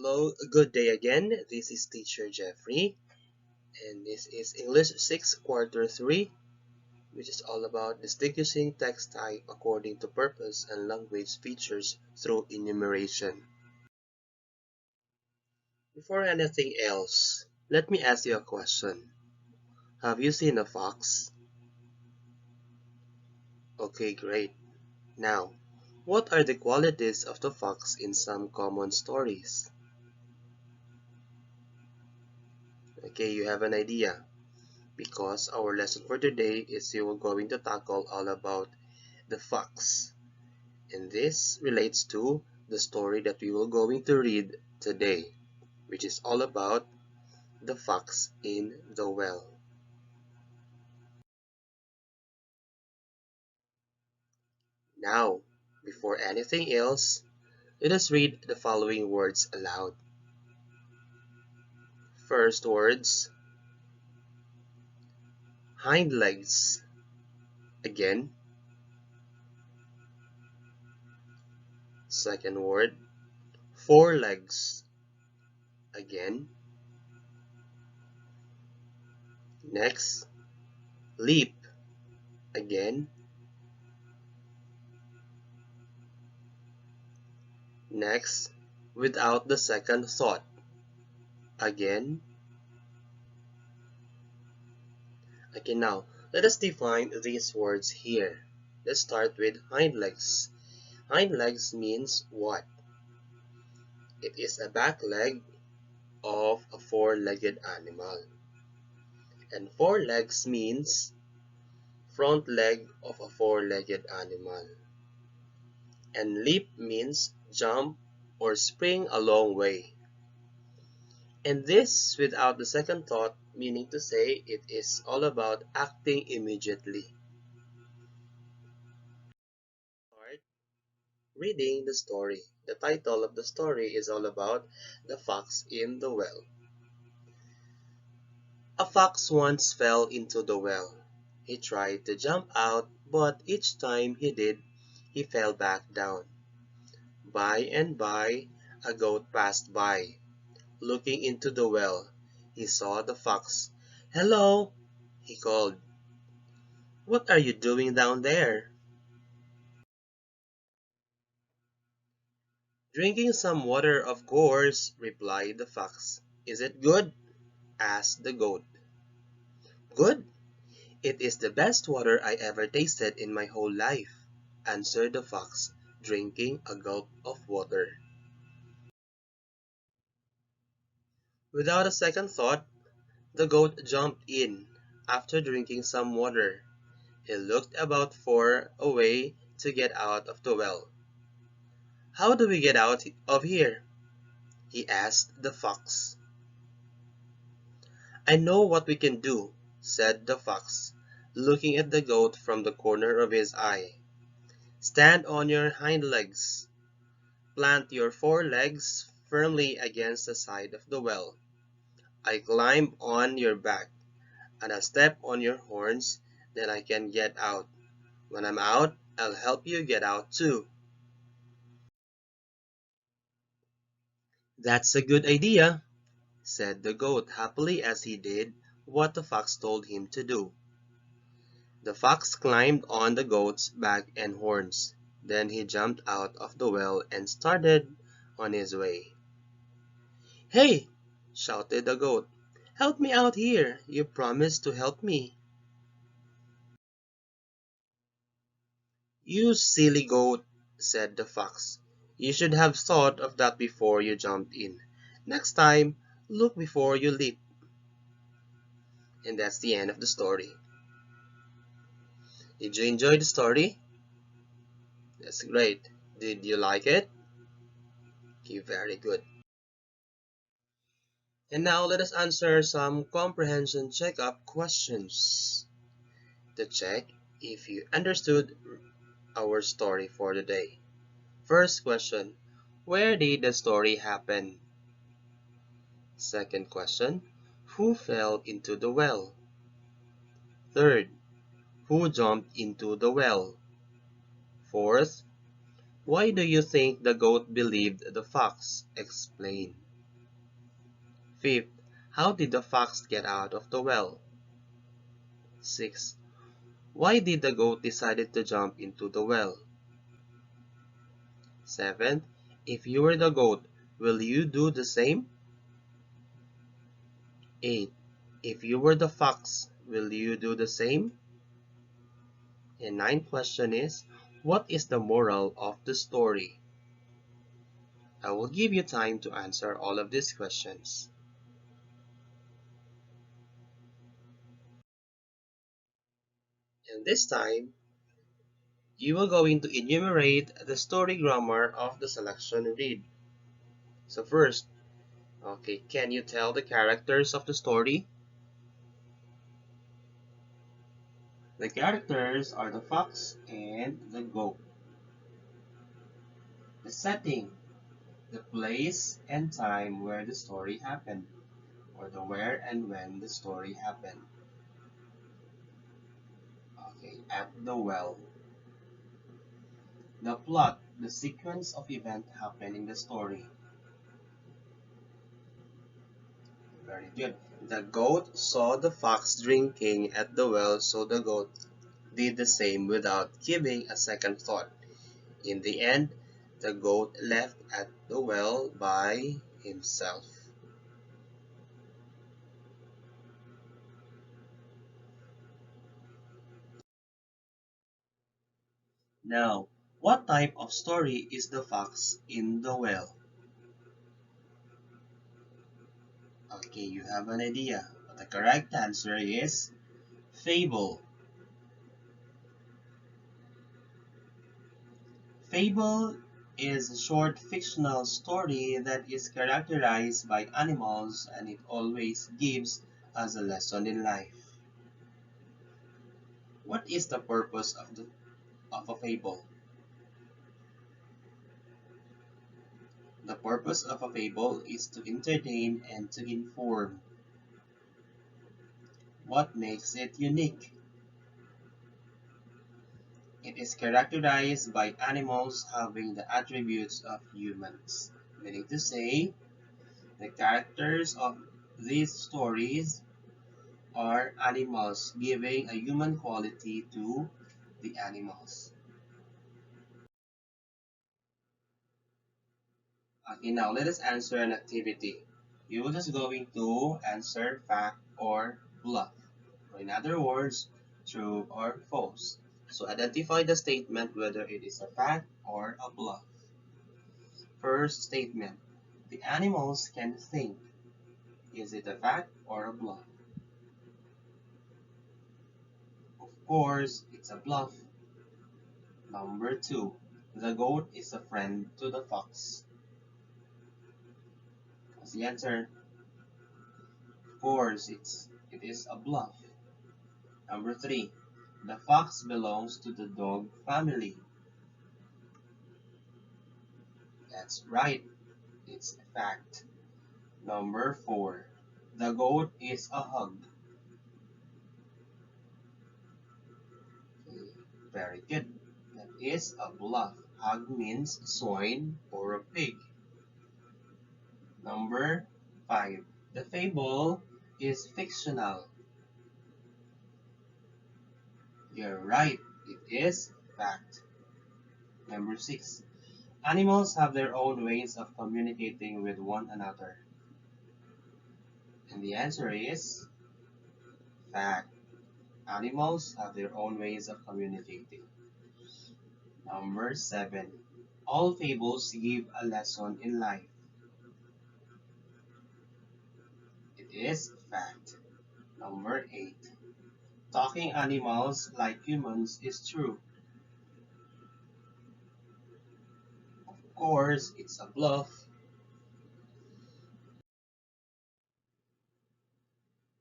Hello, good day again. This is Teacher Jeffrey, and this is English 6 Quarter 3, which is all about distinguishing text type according to purpose and language features through enumeration. Before anything else, let me ask you a question. Have you seen a fox? Okay, great. Now, what are the qualities of the fox in some common stories? Okay, you have an idea. Because our lesson for today is we are going to tackle all about the fox, and this relates to the story that we will going to read today, which is all about the fox in the well. Now, before anything else, let us read the following words aloud. First words, hind legs. Again. Second word, forelegs. Again. Next, leap. Again. Next, without the second thought. Again. Okay, now let us define these words here. Let's start with hind legs. Hind legs means what? It is a back leg of a four-legged animal. And forelegs means front leg of a four-legged animal. And leap means jump or spring a long way. And this without the second thought, meaning to say it is all about acting immediately. Start reading the story. The title of the story is all about the fox in the well. A fox once fell into the well. He tried to jump out, but each time he did, he fell back down. By and by, a goat passed by. Looking into the well, he saw the fox. "Hello," he called. "What are you doing down there?" "Drinking some water, of course," replied the fox. "Is it good?" asked the goat. "Good? It is the best water I ever tasted in my whole life," answered the fox, drinking a gulp of water. Without a second thought, the goat jumped in. After drinking some water, he looked about for a way to get out of the well. "How do we get out of here?" he asked the fox. "I know what we can do," said the fox, looking at the goat from the corner of his eye. "Stand on your hind legs. Plant your forelegs firmly against the side of the well. I climb on your back, and I step on your horns, then I can get out. When I'm out, I'll help you get out too." "That's a good idea," said the goat happily as he did what the fox told him to do. The fox climbed on the goat's back and horns. Then he jumped out of the well and started on his way. "Hey!" shouted the goat. "Help me out here! You promised to help me." "You silly goat," said the fox. "You should have thought of that before you jumped in. Next time, look before you leap." And that's the end of the story. Did you enjoy the story? That's great. Did you like it? Okay, very good. And now let us answer some comprehension checkup questions to check if you understood our story for the day. First question, where did the story happen? Second question, who fell into the well? Third, who jumped into the well? Fourth, why do you think the goat believed the fox? Explain. Fifth, how did the fox get out of the well? Sixth, why did the goat decided to jump into the well? Seventh, if you were the goat, will you do the same? 8. If you were the fox, will you do the same? And ninth question is, what is the moral of the story? I will give you time to answer all of these questions. And this time, you will going to enumerate the story grammar of the selection read. So first, okay, can you tell the characters of the story? The characters are the fox and the goat. The setting, the place and time where the story happened, or the where and when the story happened. Okay, at the well. The plot, the sequence of events happened in the story. Very good. The goat saw the fox drinking at the well, so the goat did the same without giving a second thought. In the end, the goat left at the well by himself. Now, what type of story is the fox in the well? Okay, you have an idea. But the correct answer is fable. Fable is a short fictional story that is characterized by animals and it always gives us a lesson in life. What is the purpose of a fable? The purpose of a fable is to entertain and to inform. What makes it unique? It is characterized by animals having the attributes of humans, meaning to say, the characters of these stories are animals, giving a human quality to the animals. Okay, now let us answer an activity. You will just going to answer fact or bluff. Or in other words, true or false. So identify the statement whether it is a fact or a bluff. First statement. The animals can think. Is it a fact or a bluff? Of course, it's a bluff. Number 2. The goat is a friend to the fox. What's the answer? Of course, it is a bluff. Number 3. The fox belongs to the dog family. That's right. It's a fact. Number 4. The goat is a hug. Okay, very good. That is a bluff. Hug means swine or a pig. Number 5. The fable is fictional. You're right. It is fact. Number 6. Animals have their own ways of communicating with one another. And the answer is fact. Animals have their own ways of communicating. Number 7. All fables give a lesson in life. It is fact. Number 8. Talking animals like humans is true. Of course, it's a bluff.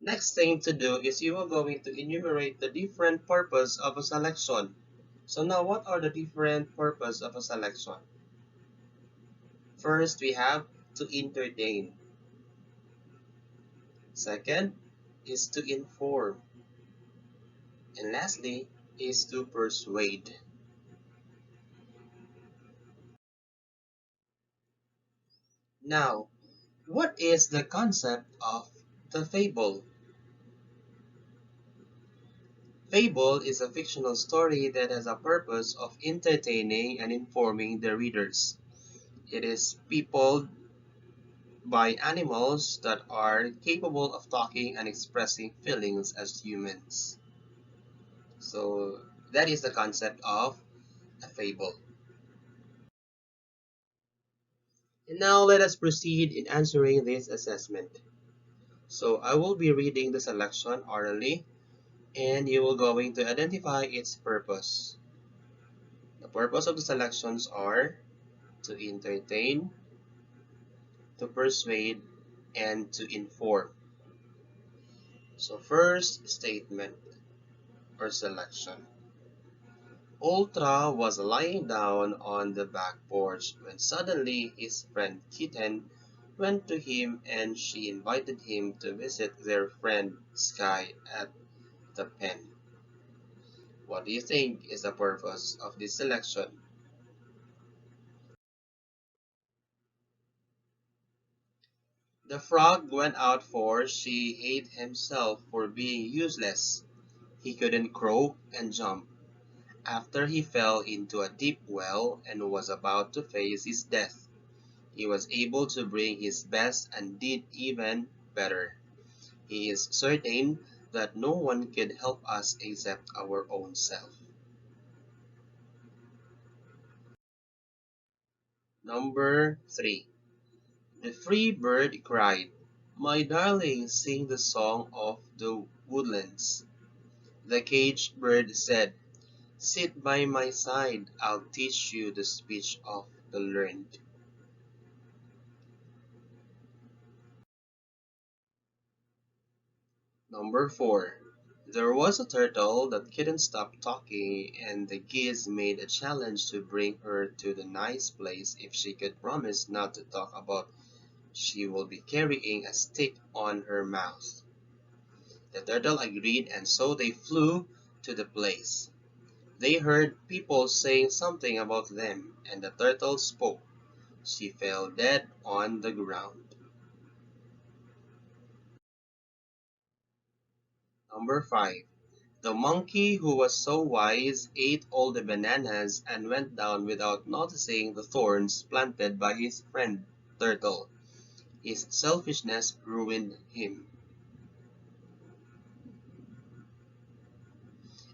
Next thing to do is you are going to enumerate the different purpose of a selection. So now what are the different purpose of a selection? First, we have to entertain. Second is to inform. And lastly is to persuade. Now, What is the concept of the fable? Fable is a fictional story that has a purpose of entertaining and informing the readers. It is peopled by animals that are capable of talking and expressing feelings as humans. So that is the concept of a fable. And now let us proceed in answering this assessment. So I will be reading the selection orally and you will going to identify its purpose. The purpose of the selections are to entertain, to persuade, and to inform. So first statement or selection. Ultra was lying down on the back porch when suddenly his friend Kitten went to him and she invited him to visit their friend Sky at the pen. What do you think is the purpose of this selection? The frog went out for she hate himself for being useless. He couldn't croak and jump. After he fell into a deep well and was about to face his death, he was able to bring his best and did even better. He is certain that no one can help us except our own self. Number 3. The free bird cried, "My darling, sing the song of the woodlands." The caged bird said, "Sit by my side, I'll teach you the speech of the learned." Number 4. There was a turtle that couldn't stop talking, and the geese made a challenge to bring her to the nice place if she could promise not to talk about she will be carrying a stick on her mouth. The turtle agreed, and so they flew to the place. They heard people saying something about them, and the turtle spoke. She fell dead on the ground. Number 5. The monkey who was so wise ate all the bananas and went down without noticing the thorns planted by his friend Turtle. His selfishness ruined him.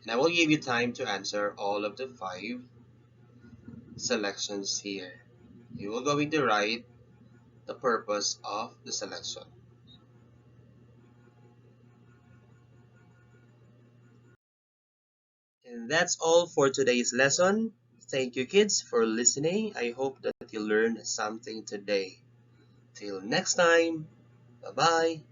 And I will give you time to answer all of the 5 selections here. You will going to write the purpose of the selection. And that's all for today's lesson. Thank you kids for listening. I hope that you learned something today. Till next time. Bye-bye.